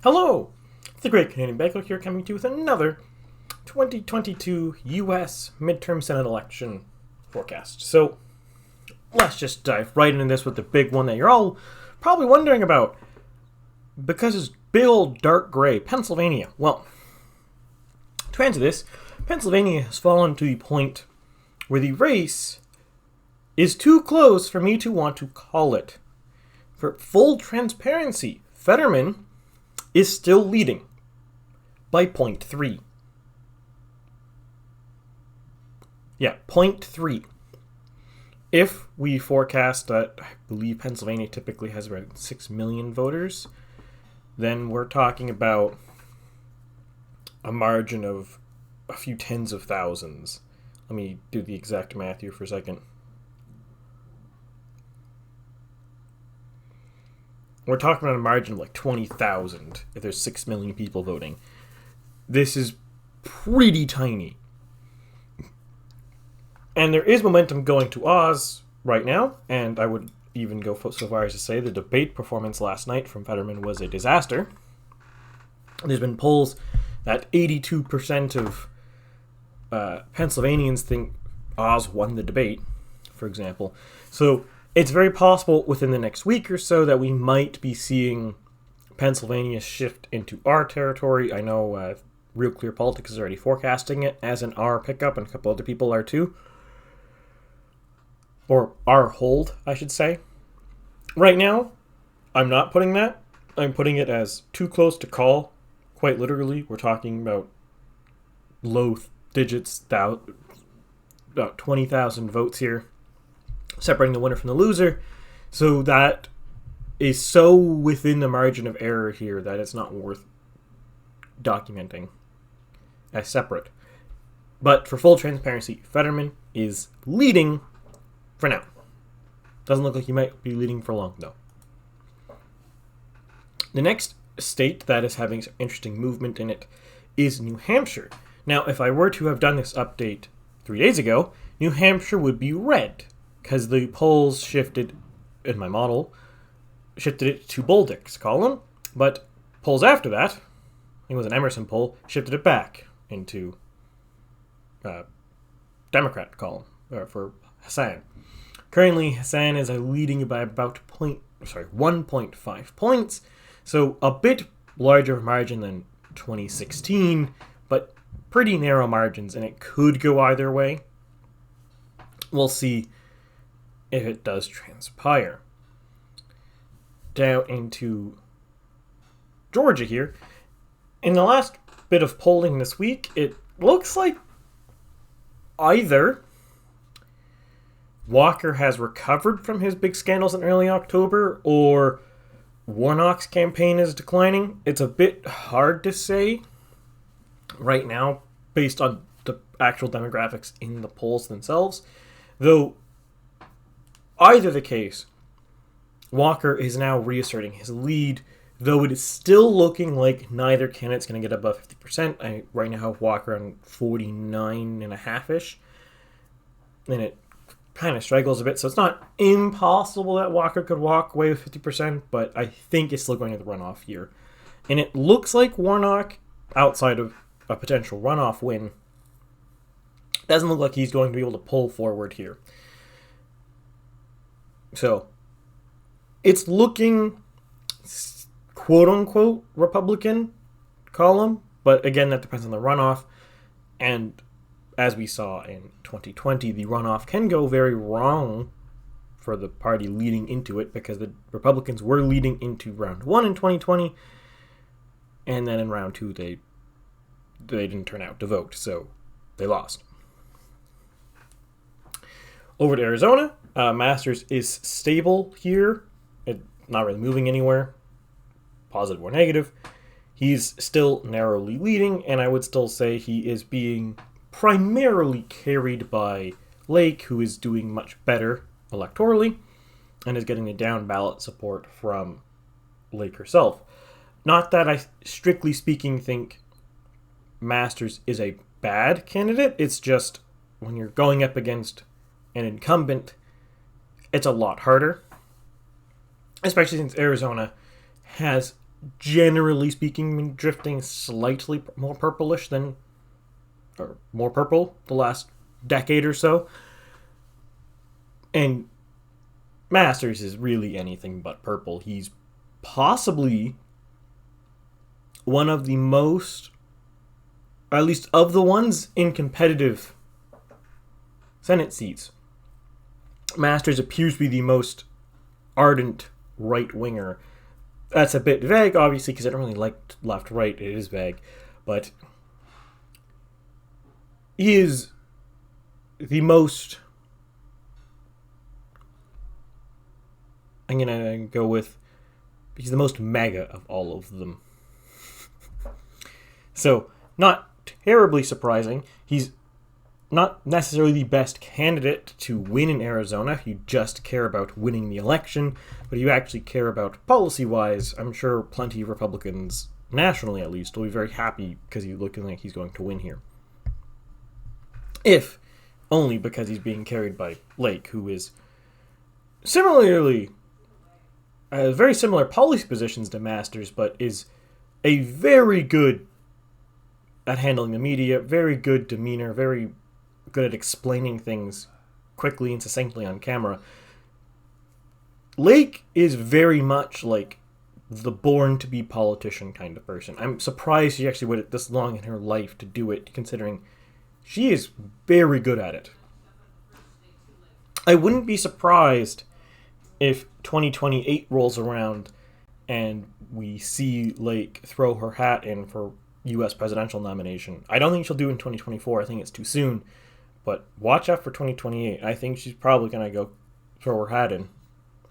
Hello! The Great Canadian Bagel here, coming to you with another 2022 U.S. midterm Senate election forecast. So, let's just dive right into this with the big one that you're all probably wondering about. Because it's big old dark gray, Pennsylvania. Well, to answer this, Pennsylvania has fallen to the point where the race is too close for me to want to call it. For full transparency, Fetterman is still leading by 0.3. Yeah, 0.3. If we forecast that, I believe Pennsylvania typically has around 6 million voters, then we're talking about a margin of a few tens of thousands. Let me do the exact math here for a second. We're talking about a margin of like 20,000 if there's 6 million people voting. This is pretty tiny. And there is momentum going to Oz right now, and I would even go so far as to say the debate performance last night from Fetterman was a disaster. There's been polls that 82% of Pennsylvanians think Oz won the debate, for example. So it's very possible within the next week or so that we might be seeing Pennsylvania shift into our territory. I know Real Clear Politics is already forecasting it as an R pickup, and a couple other people are too. Or R hold, I should say. Right now, I'm not putting that. I'm putting it as too close to call. Quite literally, we're talking about low digits, about 20,000 votes here, separating the winner from the loser. So that is so within the margin of error here that it's not worth documenting as separate. But for full transparency, Fetterman is leading for now. Doesn't look like he might be leading for long, though. The next state that is having some interesting movement in it is New Hampshire. Now, if I were to have done this update 3 days ago, New Hampshire would be red, because the polls shifted, in my model, shifted it to Bolduc's column, but polls after that, I think it was an Emerson poll, shifted it back into Democrat column, for Hassan. Currently, Hassan is leading by about 1.5 points, so a bit larger margin than 2016, but pretty narrow margins, and it could go either way. We'll see if it does transpire. Down into Georgia here. In the last bit of polling this week, it looks like either Walker has recovered from his big scandals in early October, or Warnock's campaign is declining. It's a bit hard to say right now based on the actual demographics in the polls themselves. Though, either the case, Walker is now reasserting his lead, though it is still looking like neither candidate's going to get above 50%. I right now have Walker on 49.5-ish, and it kind of struggles a bit, so it's not impossible that Walker could walk away with 50%, but I think it's still going to the runoff here. And it looks like Warnock, outside of a potential runoff win, doesn't look like he's going to be able to pull forward here. So, it's looking quote-unquote Republican column, but again, that depends on the runoff, and as we saw in 2020, the runoff can go very wrong for the party leading into it, because the Republicans were leading into round 1 in 2020, and then in round 2 they didn't turn out to vote, so they lost. Over to Arizona, Masters is stable here, not really moving anywhere, positive or negative. He's still narrowly leading, and I would still say he is being primarily carried by Lake, who is doing much better electorally and is getting the down ballot support from Lake herself. Not that I, strictly speaking, think Masters is a bad candidate. It's just when you're going up against an incumbent, it's a lot harder, especially since Arizona has generally speaking, been drifting slightly more purplish than, or more purple the last decade or so. And Masters is really anything but purple. He's possibly one of the most, at least of the ones in competitive Senate seats, Masters appears to be the most ardent right-winger. That's a bit vague, obviously, because I don't really like left-right. It is vague. But he is the most... I'm going to go with... He's the most MAGA of all of them. So, not terribly surprising. He's not necessarily the best candidate to win in Arizona if you just care about winning the election, but if you actually care about policy-wise, I'm sure plenty of Republicans, nationally at least, will be very happy because he's looking like he's going to win here. If only because he's being carried by Lake, who is similarly, very similar policy positions to Masters, but is a very good at handling the media, very good demeanor, very good at explaining things quickly and succinctly on camera. Lake is very much like the born-to-be politician kind of person. I'm surprised she actually waited this long in her life to do it, considering she is very good at it. I wouldn't be surprised if 2028 rolls around and we see Lake throw her hat in for U.S. presidential nomination. I don't think she'll do it in 2024. I think it's too soon. But watch out for 2028. I think she's probably going to go throw her hat in.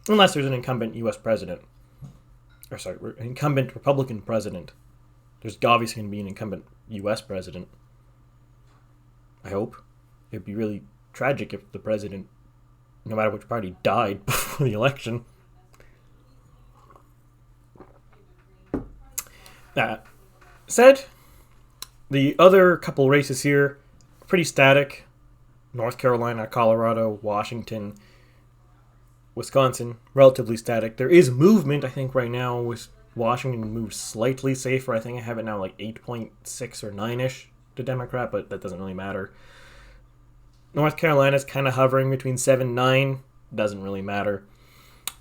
Unless there's an incumbent U.S. president. Or sorry, an incumbent Republican president. There's obviously going to be an incumbent U.S. president. I hope. It'd be really tragic if the president, no matter which party, died before the election. That said, the other couple races here are pretty static. North Carolina, Colorado, Washington, Wisconsin, relatively static. There is movement, I think, right now. With Washington moves slightly safer. I think I have it now like 8.6 or 9-ish to Democrat, but that doesn't really matter. North Carolina's kind of hovering between 7 and 9. Doesn't really matter.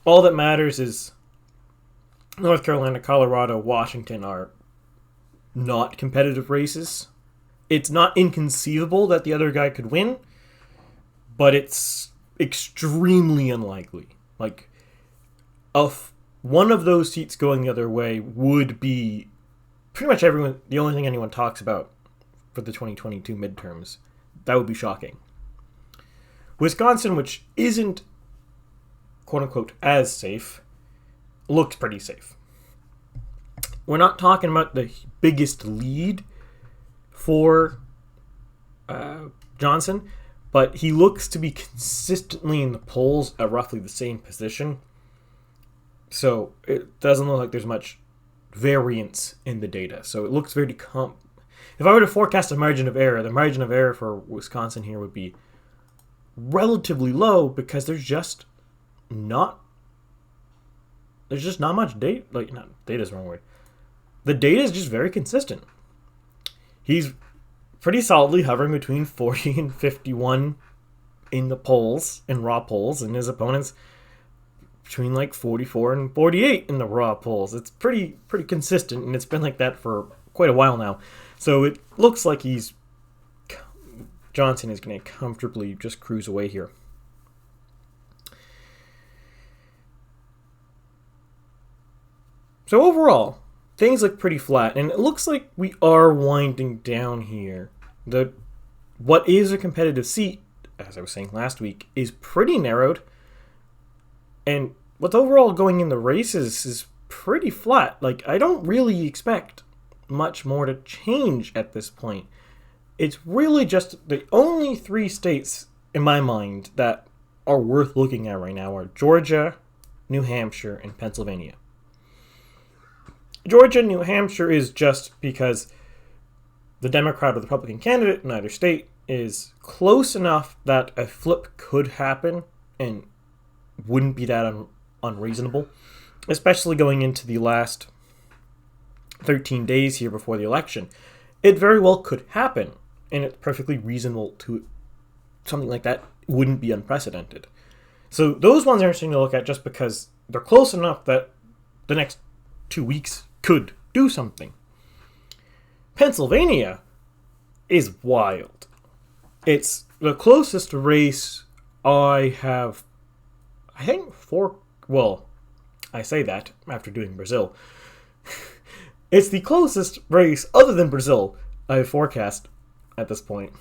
All that matters is North Carolina, Colorado, Washington are not competitive races. It's not inconceivable that the other guy could win, but it's extremely unlikely. Like, one of those seats going the other way would be pretty much the only thing anyone talks about for the 2022 midterms. That would be shocking. Wisconsin, which isn't quote-unquote as safe, looks pretty safe. We're not talking about the biggest lead for Johnson, but he looks to be consistently in the polls at roughly the same position. So it doesn't look like there's much variance in the data. So it looks very if I were to forecast a margin of error, the margin of error for Wisconsin here would be relatively low because there's just not much data. Like, not data's the wrong word. The data is just very consistent. He's pretty solidly hovering between 40 and 51 in the polls, in raw polls, and his opponents between like 44 and 48 in the raw polls. It's pretty consistent, and it's been like that for quite a while now. So it looks like Johnson is going to comfortably just cruise away here. So overall, things look pretty flat, and it looks like we are winding down here. What is a competitive seat, as I was saying last week, is pretty narrowed, and what's overall going in the races is pretty flat. Like, I don't really expect much more to change at this point. It's really just the only 3 states, in my mind, that are worth looking at right now are Georgia, New Hampshire, and Pennsylvania. Georgia and New Hampshire is just because the Democrat or the Republican candidate in either state is close enough that a flip could happen and wouldn't be that unreasonable, especially going into the last 13 days here before the election. It very well could happen, and it's perfectly reasonable to something like that wouldn't be unprecedented. So those ones are interesting to look at just because they're close enough that the next 2 weeks could do something. Pennsylvania is wild. It's the closest race I think I say that after doing Brazil. It's the closest race other than Brazil I've forecast at this point.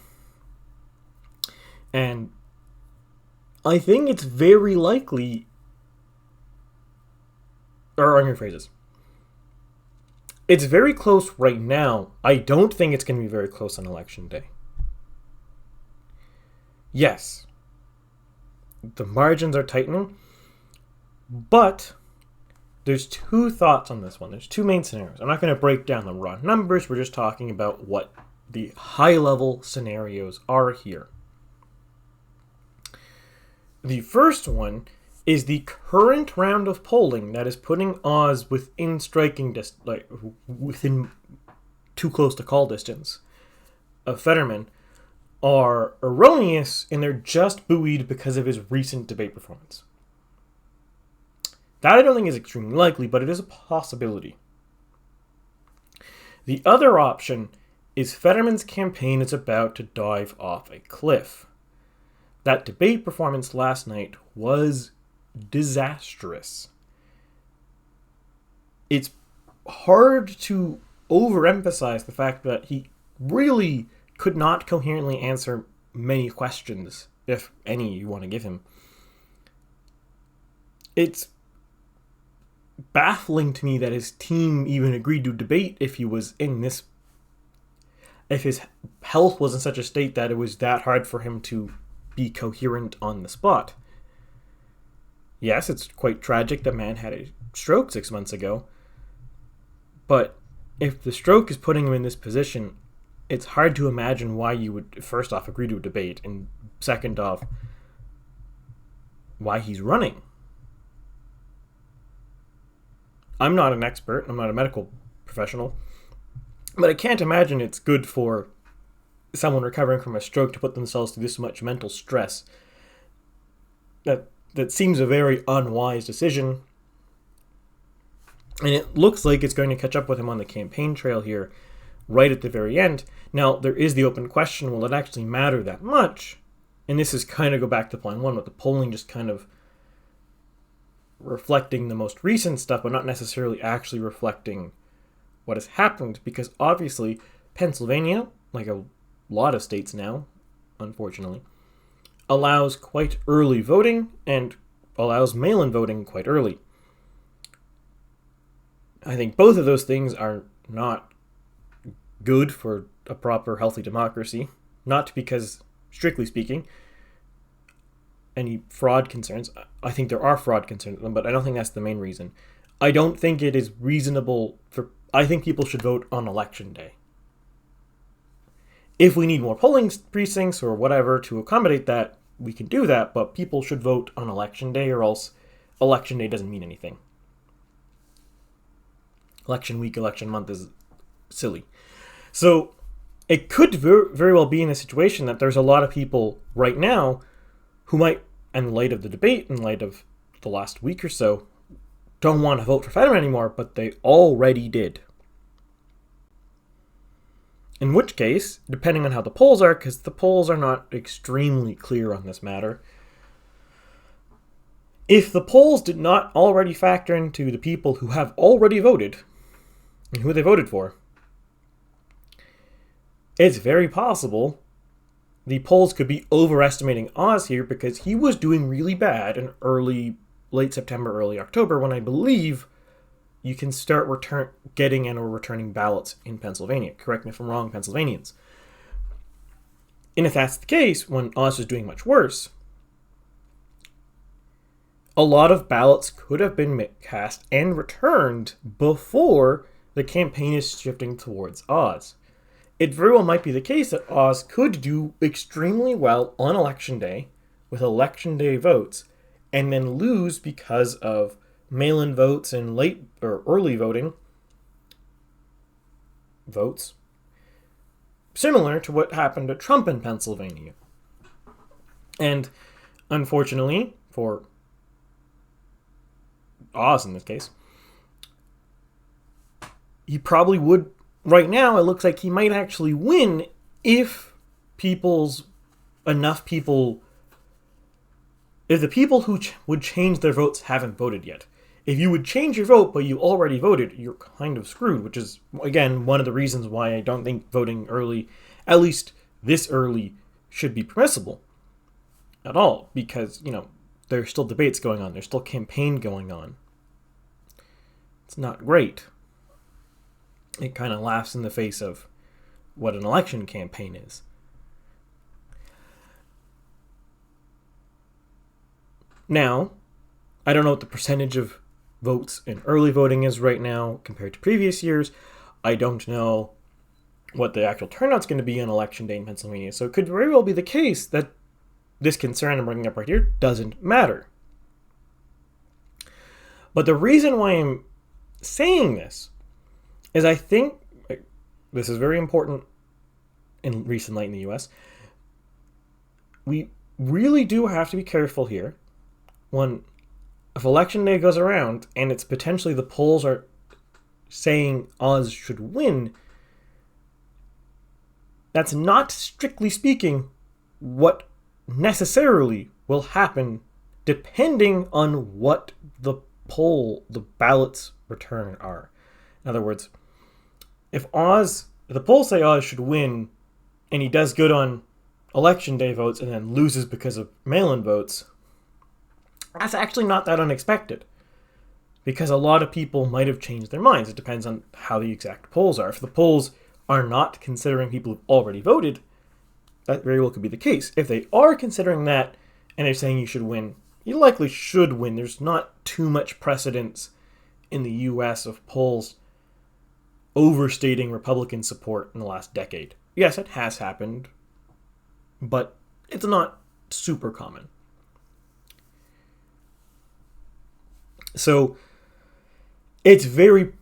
And I think it's very likely, or I'm going to phrase this. It's very close right now. I don't think it's going to be very close on election day. Yes, the margins are tightening, but there's two thoughts on this one. There's two main scenarios. I'm not going to break down the raw numbers. We're just talking about what the high-level scenarios are here. The first one is the current round of polling that is putting Oz within within too close to call distance of Fetterman, are erroneous, and they're just buoyed because of his recent debate performance. That I don't think is extremely likely, but it is a possibility. The other option is Fetterman's campaign is about to dive off a cliff. That debate performance last night was disastrous. It's hard to overemphasize the fact that he really could not coherently answer many questions, if any you want to give him. It's baffling to me that his team even agreed to debate if his health was in such a state that it was that hard for him to be coherent on the spot. Yes, it's quite tragic that man had a stroke 6 months ago, but if the stroke is putting him in this position, it's hard to imagine why you would, first off, agree to a debate, and second off, why he's running. I'm not an expert, I'm not a medical professional, but I can't imagine it's good for someone recovering from a stroke to put themselves through this much mental stress. That seems a very unwise decision, and it looks like it's going to catch up with him on the campaign trail here right at the very end. Now, there is the open question, will it actually matter that much? And this is kind of go back to point one, with the polling just kind of reflecting the most recent stuff, but not necessarily actually reflecting what has happened, because obviously Pennsylvania, like a lot of states now, unfortunately, allows quite early voting and allows mail-in voting quite early. I think both of those things are not good for a proper, healthy democracy. Not because, strictly speaking, any fraud concerns. I think there are fraud concerns, but I don't think that's the main reason. I don't think it is reasonable I think people should vote on election day. If we need more polling precincts or whatever to accommodate that, we can do that, but people should vote on election day, or else election day doesn't mean anything. Election week, election month is silly. So it could very well be in a situation that there's a lot of people right now who might, in light of the debate, in light of the last week or so, don't want to vote for Fetterman anymore, but they already did. In which case, depending on how the polls are, because the polls are not extremely clear on this matter, if the polls did not already factor into the people who have already voted, and who they voted for, it's very possible the polls could be overestimating Oz here, because he was doing really bad in late September, early October, when I believe you can start getting and or returning ballots in Pennsylvania. Correct me if I'm wrong, Pennsylvanians. And if that's the case, when Oz was doing much worse, a lot of ballots could have been cast and returned before the campaign is shifting towards Oz. It very well might be the case that Oz could do extremely well on election day with election day votes, and then lose because of mail-in votes and late or early voting votes, similar to what happened to Trump in Pennsylvania. And unfortunately, for Oz in this case, he probably would, right now, it looks like he might actually win if enough people, if the people who would change their votes haven't voted yet. If you would change your vote, but you already voted, you're kind of screwed, which is, again, one of the reasons why I don't think voting early, at least this early, should be permissible at all. Because, there's still debates going on. There's still campaign going on. It's not great. It kind of laughs in the face of what an election campaign is. Now, I don't know what the percentage of votes in early voting is right now compared to previous years. I don't know what the actual turnout's going to be on election day in Pennsylvania. So it could very well be the case that this concern I'm bringing up right here doesn't matter. But the reason why I'm saying this is I think this is very important in recent light in the U.S. We really do have to be careful here. If election day goes around and it's potentially the polls are saying Oz should win, that's not, strictly speaking, what necessarily will happen depending on what the ballots return are. In other words, if the polls say Oz should win and he does good on election day votes and then loses because of mail-in votes, that's actually not that unexpected, because a lot of people might have changed their minds. It depends on how the exact polls are. If the polls are not considering people who've already voted, that very well could be the case. If they are considering that and they're saying you should win, you likely should win. There's not too much precedence in the U.S. of polls overstating Republican support in the last decade. Yes, it has happened, but it's not super common. So, it's very...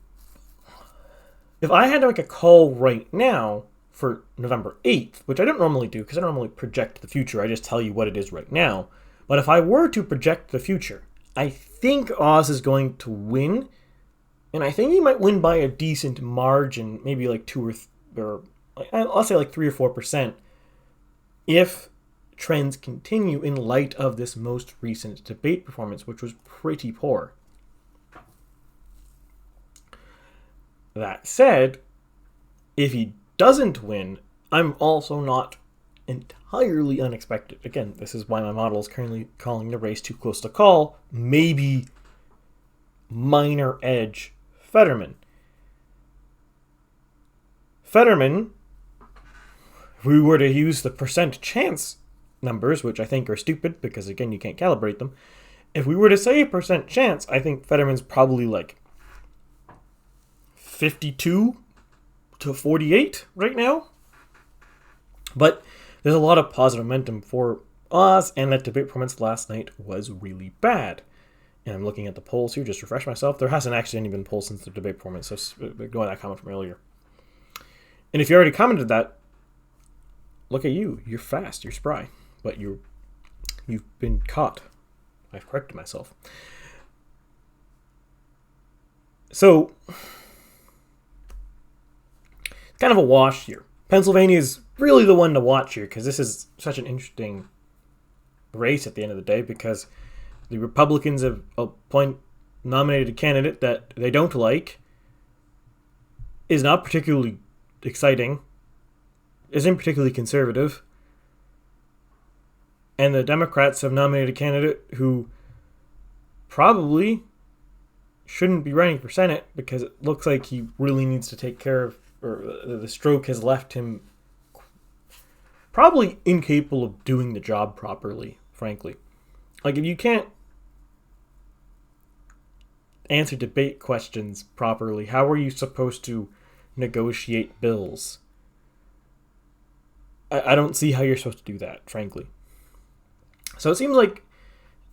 If I had to make a call right now for November 8th, which I don't normally do because I don't normally project the future, I just tell you what it is right now. But if I were to project the future, I think Oz is going to win, and I think he might win by a decent margin, maybe like 2 or I'll say like 3 or 4%, if trends continue in light of this most recent debate performance, which was pretty poor. That said, if he doesn't win, I'm also not entirely unexpected. Again, this is why my model is currently calling the race too close to call. Maybe minor edge Fetterman. Fetterman, if we were to use the percent chance numbers, which I think are stupid because, again, you can't calibrate them. If we were to say a percent chance, I think Fetterman's probably like 52 to 48 right now. But there's a lot of positive momentum for Oz, and that debate performance last night was really bad. And I'm looking at the polls here, just to refresh myself. There hasn't actually any been polls since the debate performance, so ignore that comment from earlier. And if you already commented that, look at you. You're fast, you're spry, but you've been caught. I've corrected myself. So, it's kind of a wash here. Pennsylvania is really the one to watch here, because this is such an interesting race at the end of the day, because the Republicans have nominated a candidate that they don't like, is not particularly exciting, isn't particularly conservative, and the Democrats have nominated a candidate who probably shouldn't be running for Senate, because it looks like he really needs to take care of, or the stroke has left him probably incapable of doing the job properly, frankly. Like, if you can't answer debate questions properly, how are you supposed to negotiate bills? I don't see how you're supposed to do that, frankly. So it seems like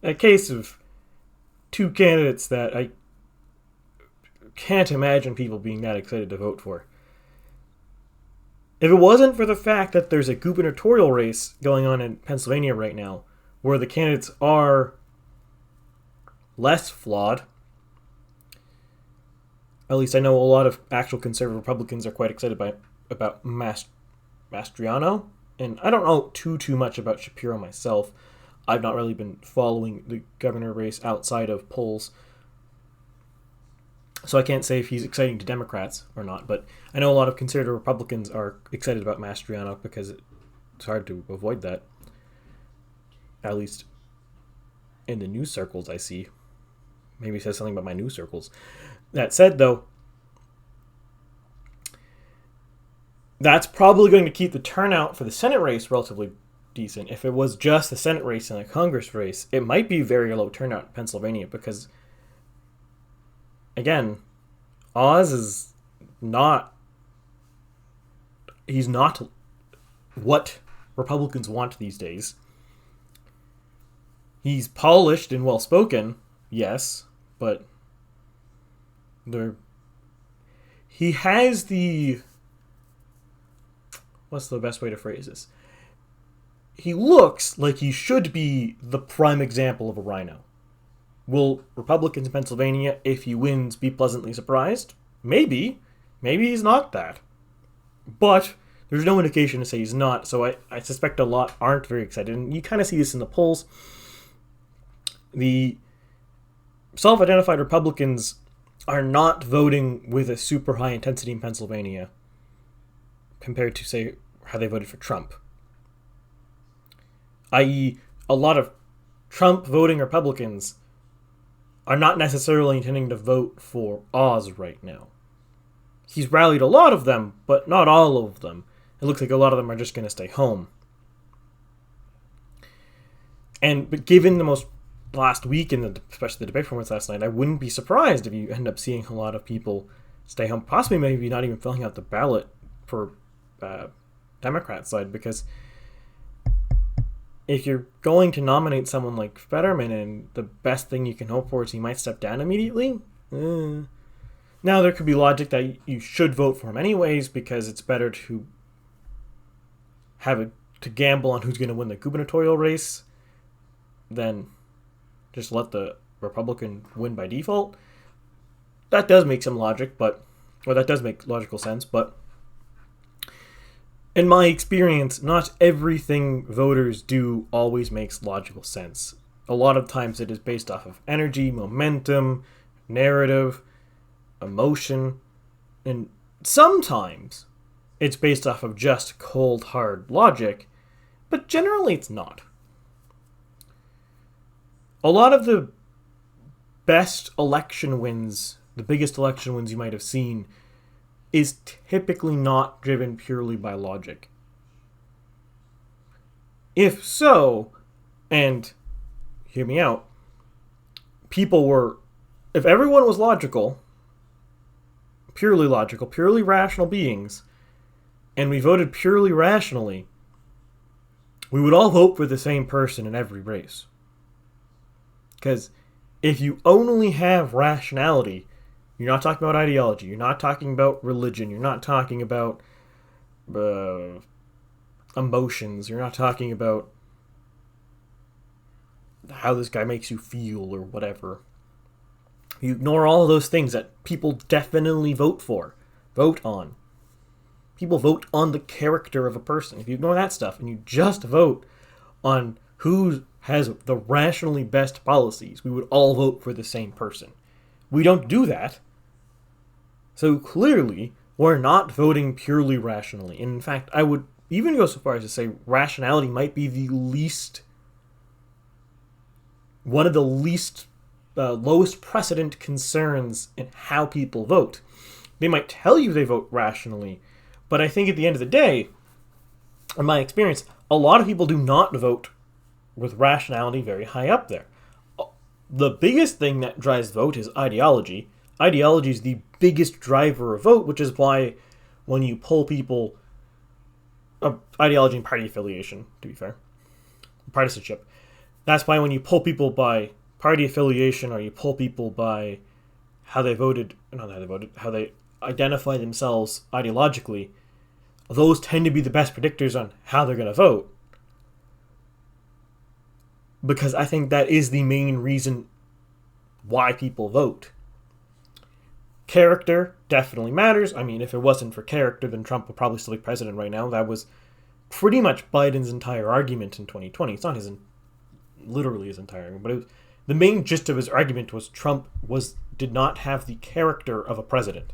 a case of two candidates that I can't imagine people being that excited to vote for. If it wasn't for the fact that there's a gubernatorial race going on in Pennsylvania right now, where the candidates are less flawed, at least I know a lot of actual conservative Republicans are quite excited about Mastriano, and I don't know too much about Shapiro myself. I've not really been following the governor race outside of polls, so I can't say if he's exciting to Democrats or not, but I know a lot of conservative Republicans are excited about Mastriano because it's hard to avoid that, at least in the news circles I see. Maybe it says something about my news circles. That said, though, that's probably going to keep the turnout for the Senate race relatively decent. If it was just the Senate race and the Congress race, it might be very low turnout in Pennsylvania because, again, Oz is not... He's not what Republicans want these days. He's polished and well-spoken, yes, but he has the... What's the best way to phrase this? He looks like he should be the prime example of a rhino. Will Republicans in Pennsylvania, if he wins, be pleasantly surprised? Maybe. Maybe he's not that. But there's no indication to say he's not, so I suspect a lot aren't very excited. And you kind of see this in the polls. The self-identified Republicans are not voting with a super high intensity in Pennsylvania compared to, say, how they voted for Trump. I.e., a lot of Trump voting Republicans are not necessarily intending to vote for Oz right now. He's rallied a lot of them, but not all of them. It looks like a lot of them are just going to stay home. But given the last week, and especially the debate performance last night, I wouldn't be surprised if you end up seeing a lot of people stay home, possibly maybe not even filling out the ballot for Democrat side, because if you're going to nominate someone like Fetterman and the best thing you can hope for is he might step down immediately, now there could be logic that you should vote for him anyways because it's better to to gamble on who's going to win the gubernatorial race than just let the Republican win by default. That does make some logic, that does make logical sense, but in my experience, not everything voters do always makes logical sense. A lot of times it is based off of energy, momentum, narrative, emotion, and sometimes it's based off of just cold, hard logic, but generally it's not. A lot of the best election wins, the biggest election wins you might have seen, is typically not driven purely by logic. If so, and hear me out, if everyone was purely rational beings, and we voted purely rationally, we would all vote for the same person in every race. Because if you only have rationality, you're not talking about ideology, you're not talking about religion, you're not talking about emotions, you're not talking about how this guy makes you feel or whatever. You ignore all of those things that people definitely vote on. People vote on the character of a person. If you ignore that stuff and you just vote on who has the rationally best policies, we would all vote for the same person. We don't do that. So clearly, we're not voting purely rationally. And in fact, I would even go so far as to say rationality might be one of the least lowest precedent concerns in how people vote. They might tell you they vote rationally, but I think at the end of the day, in my experience, a lot of people do not vote with rationality very high up there. The biggest thing that drives vote is ideology. Ideology is the biggest driver of vote, which is why when you poll people, ideology and party affiliation, to be fair, partisanship, that's why when you poll people by party affiliation or you poll people by how they identify themselves ideologically, those tend to be the best predictors on how they're going to vote. Because I think that is the main reason why people vote. Character definitely matters. I mean, if it wasn't for character, then Trump would probably still be president right now. That was pretty much Biden's entire argument in 2020. It's not literally his entire argument, but the main gist of his argument was Trump did not have the character of a president.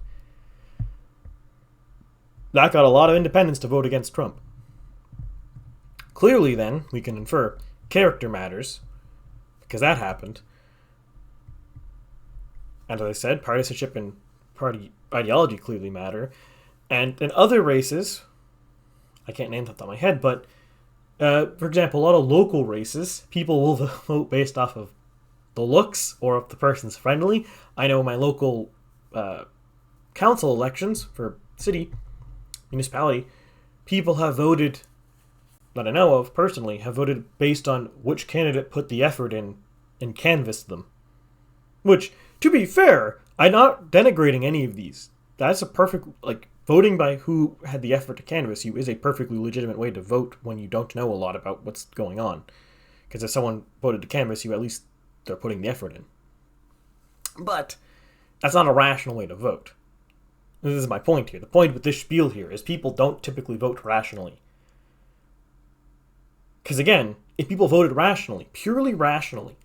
That got a lot of independents to vote against Trump. Clearly, then, we can infer character matters, because that happened. And as I said, partisanship and party ideology clearly matter. And in other races, I can't name them off the top of my head, but for example, a lot of local races, people will vote based off of the looks or if the person's friendly. I know my local council elections for city, municipality, people have voted, that I know of personally, have voted based on which candidate put the effort in and canvassed them. Which, to be fair, I'm not denigrating any of these. That's a perfect, voting by who had the effort to canvass you is a perfectly legitimate way to vote when you don't know a lot about what's going on. Because if someone voted to canvass you, at least they're putting the effort in. But that's not a rational way to vote. This is my point here. The point with this spiel here is people don't typically vote rationally. Because again, if people voted rationally, purely rationally,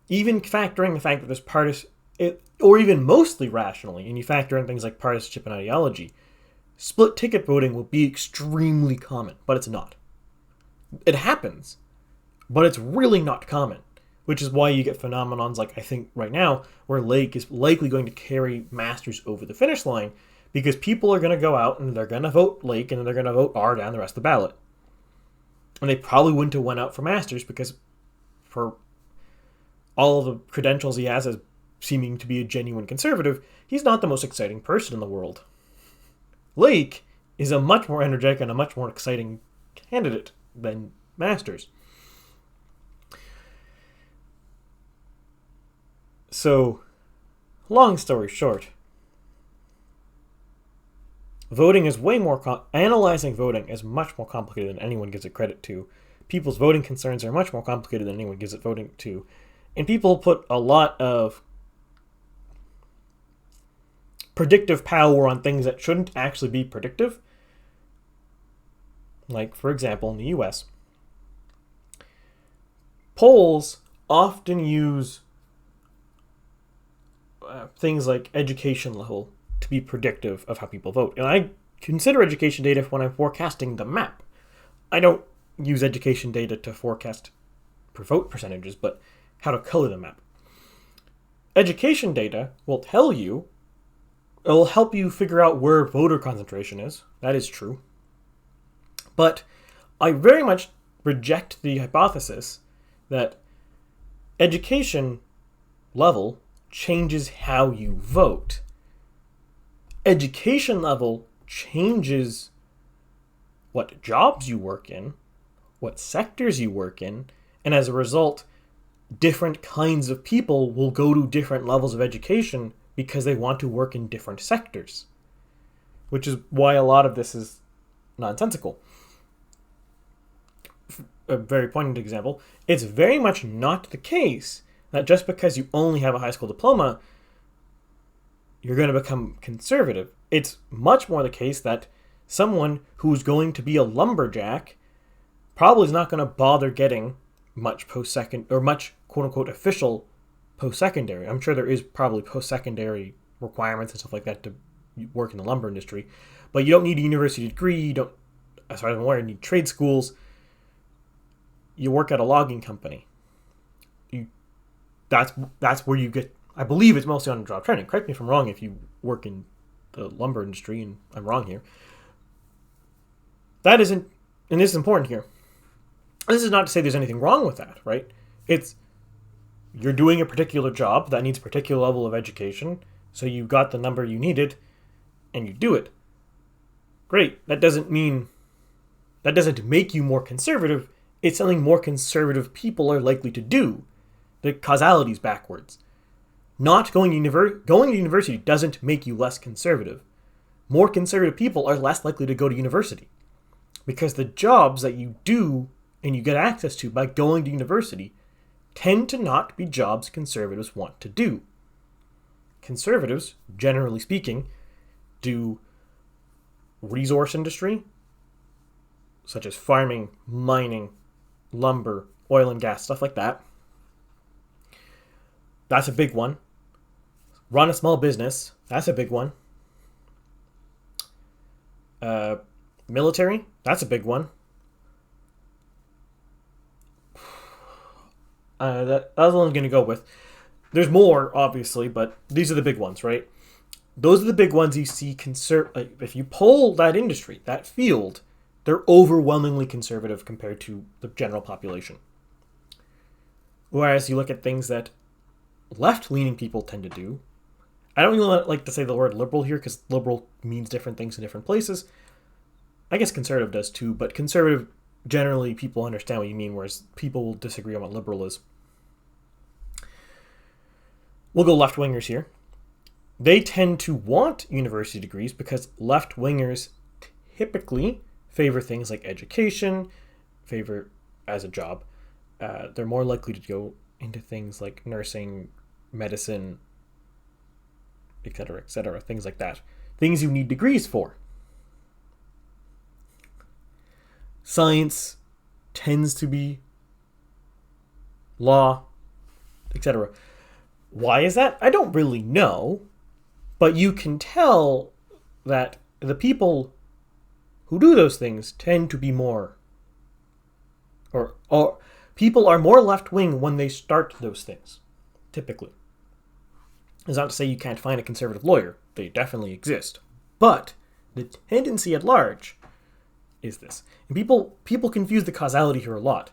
even factoring the fact that there's or even mostly rationally, and you factor in things like partisanship and ideology, split ticket voting will be extremely common, but it's not. It happens, but it's really not common, which is why you get phenomenons like I think right now, where Lake is likely going to carry Masters over the finish line, because people are going to go out and they're going to vote Lake and they're going to vote R down the rest of the ballot. And they probably wouldn't have went out for Masters because for all of the credentials he has as seeming to be a genuine conservative, he's not the most exciting person in the world. Lake is a much more energetic and a much more exciting candidate than Masters. So, long story short, voting is way more... analyzing voting is much more complicated than anyone gives it credit to. People's voting concerns are much more complicated than anyone gives it voting to. And people put a lot of predictive power on things that shouldn't actually be predictive. Like, for example, in the US, polls often use things like education level to be predictive of how people vote. And I consider education data when I'm forecasting the map. I don't use education data to forecast vote percentages, but how to color the map. Education data will tell you, it will help you figure out where voter concentration is. That is true. But I very much reject the hypothesis that education level changes how you vote. Education level changes what jobs you work in, what sectors you work in, and as a result, different kinds of people will go to different levels of education because they want to work in different sectors. Which is why a lot of this is nonsensical. A very poignant example, it's very much not the case that just because you only have a high school diploma, you're going to become conservative. It's much more the case that someone who's going to be a lumberjack probably is not going to bother getting much much quote-unquote official post-secondary. I'm sure there is probably post-secondary requirements and stuff like that to work in the lumber industry, but you don't need a university degree. You don't, as far as I'm aware, you need trade schools. You work at a logging company. That's where you get, I believe it's mostly on job training. Correct me if I'm wrong if you work in the lumber industry and I'm wrong here. That isn't, and this is important here. This is not to say there's anything wrong with that, right? It's, you're doing a particular job that needs a particular level of education, so you got the number you needed, and you do it. Great. That doesn't make you more conservative. It's something more conservative people are likely to do. The causality is backwards. Not going to university doesn't make you less conservative. more conservative people are less likely to go to university. Because the jobs that you do and you get access to by going to university tend to not be jobs conservatives want to do. Conservatives, generally speaking, do resource industry, such as farming, mining, lumber, oil and gas, stuff like that. That's a big one. Run a small business, that's a big one. Military, that's a big one. That's the one I'm going to go with. There's more, obviously, but these are the big ones, right? Those are the big ones you see. If you poll that industry, that field, they're overwhelmingly conservative compared to the general population. Whereas you look at things that left-leaning people tend to do. I don't really like to say the word liberal here because liberal means different things in different places. I guess conservative does too, but conservative, generally people understand what you mean, whereas people will disagree on what liberal is. We'll go left-wingers here. They tend to want university degrees because left-wingers typically favor things like education, favor as a job. They're more likely to go into things like nursing, medicine, etc., things like that. Things you need degrees for. Science tends to be law, etc. Why is that? I don't really know, but you can tell that the people who do those things tend to be more, or people are more left-wing when they start those things, typically. It's not to say you can't find a conservative lawyer. They definitely exist. But the tendency at large is this. And people confuse the causality here a lot.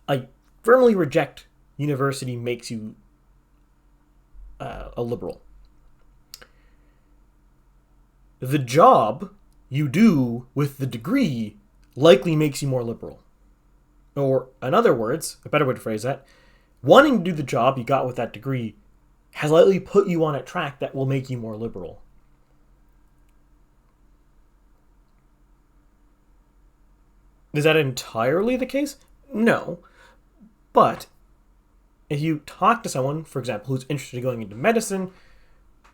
I firmly reject university makes you a liberal. The job you do with the degree likely makes you more liberal. Or, in other words, a better way to phrase that, wanting to do the job you got with that degree has likely put you on a track that will make you more liberal. Is that entirely the case? No. But if you talk to someone, for example, who's interested in going into medicine,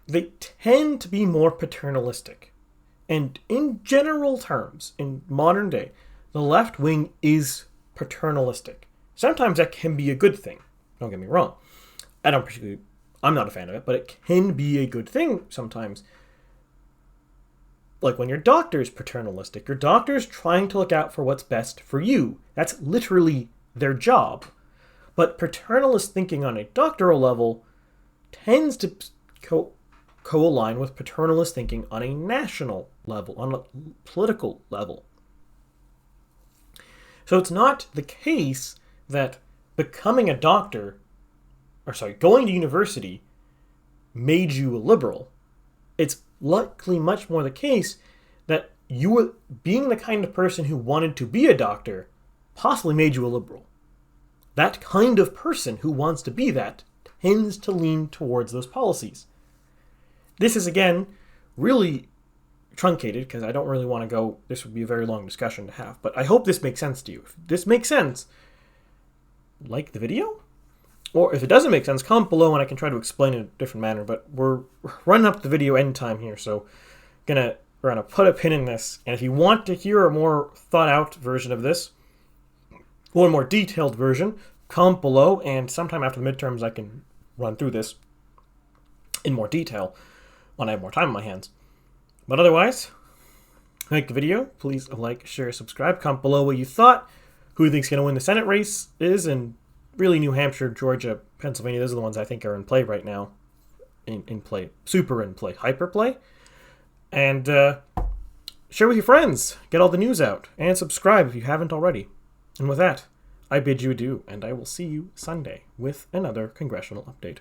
they tend to be more paternalistic. And in general terms, in modern day, the left wing is paternalistic. Sometimes that can be a good thing. Don't get me wrong. I'm not a fan of it, but it can be a good thing sometimes. Like when your doctor is paternalistic, your doctor is trying to look out for what's best for you. That's literally their job. But paternalist thinking on a doctoral level tends to co-align with paternalist thinking on a national level, on a political level. So it's not the case that becoming a doctor, going to university made you a liberal. It's likely much more the case that you were being the kind of person who wanted to be a doctor possibly made you a liberal. That kind of person who wants to be that tends to lean towards those policies. This is, again, really truncated because I don't really want to go, this would be a very long discussion to have, but I hope this makes sense to you. If this makes sense, like the video? Or if it doesn't make sense, comment below and I can try to explain it in a different manner, but we're running up the video end time here, so we're gonna put a pin in this, and if you want to hear a more thought out version of this, or a more detailed version, comment below, and sometime after the midterms I can run through this in more detail when I have more time on my hands. But otherwise, like the video, please like, share, subscribe, comment below what you thought, who you think's going to win the Senate race is, and really New Hampshire, Georgia, Pennsylvania, those are the ones I think are in play right now. In play. Super in play. Hyper play. And share with your friends. Get all the news out. And subscribe if you haven't already. And with that, I bid you adieu, and I will see you Sunday with another congressional update.